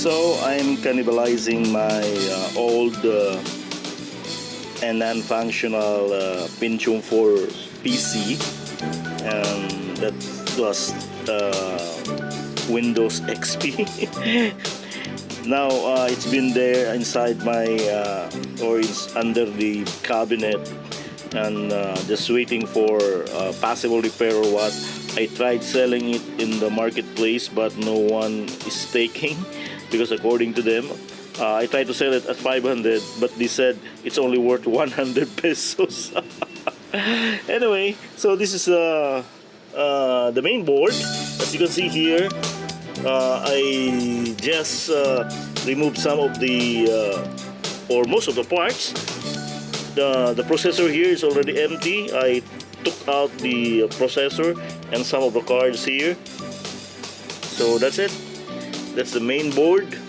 So I'm cannibalizing my old and non-functional Pentium 4 PC, and that was Windows XP. Now it's been there inside my or it's under the cabinet, and just waiting for possible repair or what. I tried selling it in the marketplace, but no one is taking, because according to them, I tried to sell it at 500, but they said it's only worth 100 pesos. Anyway, so this is the main board. As you can see here, I just removed some of the or most of the parts. The processor here is already empty. I took out the processor and some of the cards here. So that's it. That's the main board.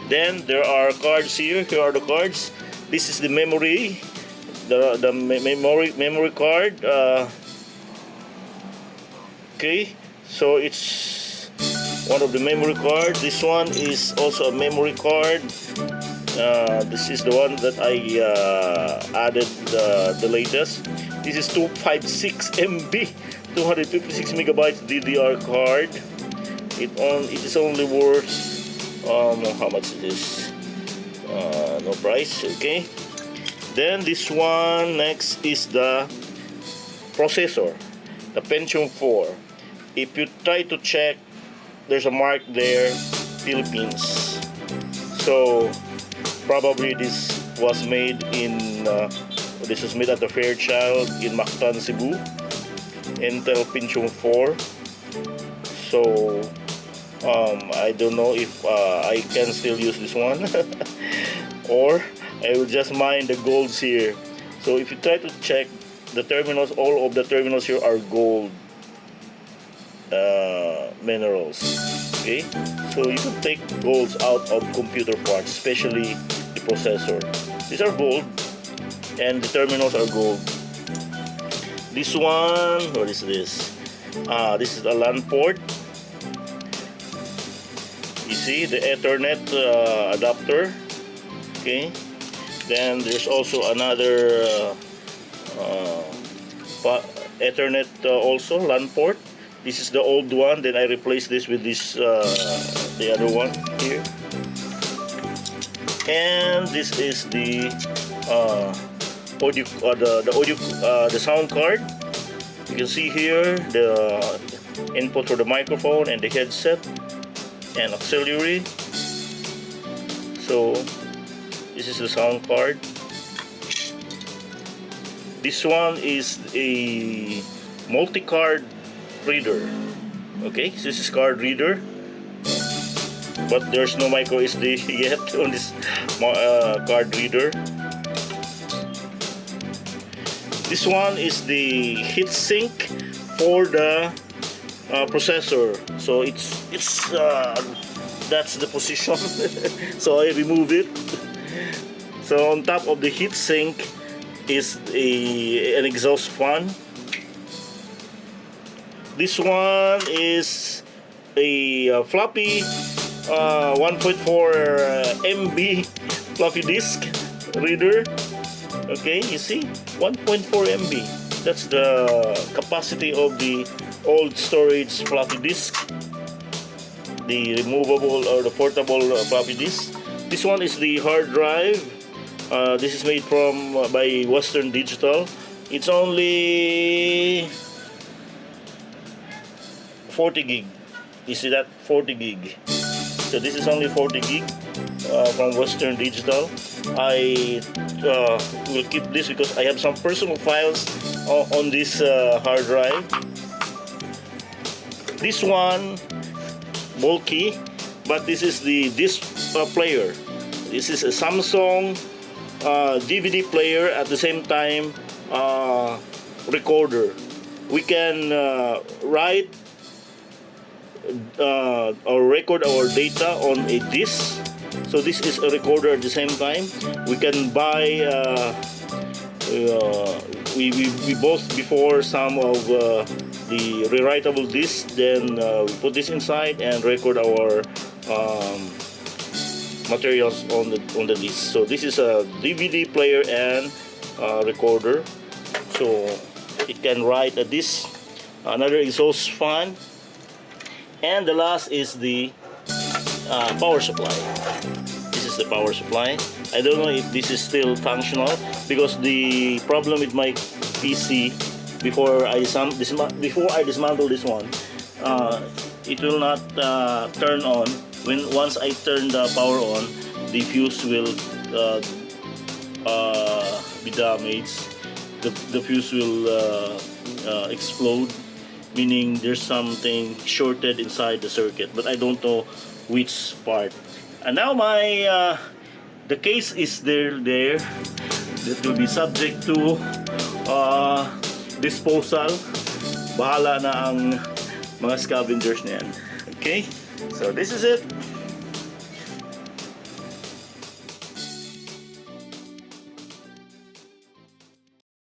Then there are cards here. Here are the cards. This is the memory, the memory card. Okay, so it's one of the memory cards. This one is also a memory card. This is the one that I added the latest. This is 256 MB, 256 megabytes DDR card. It is only worth how much it is? No price. Okay. Then this one next is the processor, the Pentium 4. If you try to check, there's a mark there, Philippines. So probably this was made at the Fairchild in Mactan, Cebu. Intel Pentium 4. So I don't know if I can still use this one or I will just mine the golds here. So if you try to check the terminals, all of the terminals here are gold minerals. Okay, so you can take golds out of computer parts, especially the processor. These are gold and the terminals are gold. This one, what is this? This is a LAN port. You see the Ethernet adapter. Okay, then there's also another Ethernet also LAN port. This is the old one. Then I replaced this with this the other one here. And this is the audio, the sound card. You can see here the input for the microphone and the headset and auxiliary. So this is the sound card. This one is a multi-card reader. Okay, so this is card reader, but there's no micro SD yet on this card reader. This one is the Heatsink for the processor. So it's that's the position. So I remove it. So on top of the heatsink is an exhaust fan. This one is a floppy 1.4 MB floppy disk reader. Okay, you see, 1.4 MB. That's the capacity of the old storage floppy disk, the removable or the portable floppy disk. This one is the hard drive. This is made by Western Digital. It's only 40 gig. You see that? 40 gig. So this is only 40 gig from Western Digital. I will keep this because I have some personal files on this hard drive. This one bulky, but this is the disc player. This is a Samsung DVD player, at the same time recorder. We can write or record our data on a disc. So this is a recorder at the same time. We can buy we bought before some of the rewritable disc. Then we put this inside and record our materials on the disc. So this is a DVD player and recorder, so it can write a disc. Another exhaust fan, and the last is the power supply. This is the power supply. I don't know if this is still functional, because the problem with my PC before I dismantle this one, it will not turn on. Once I turn the power on, the fuse will be damaged. The fuse will explode, meaning there's something shorted inside the circuit, but I don't know which part. And now the case is there that will be subject to disposal. Bahala na ang mga scavengers na yan. Okay, so this is it.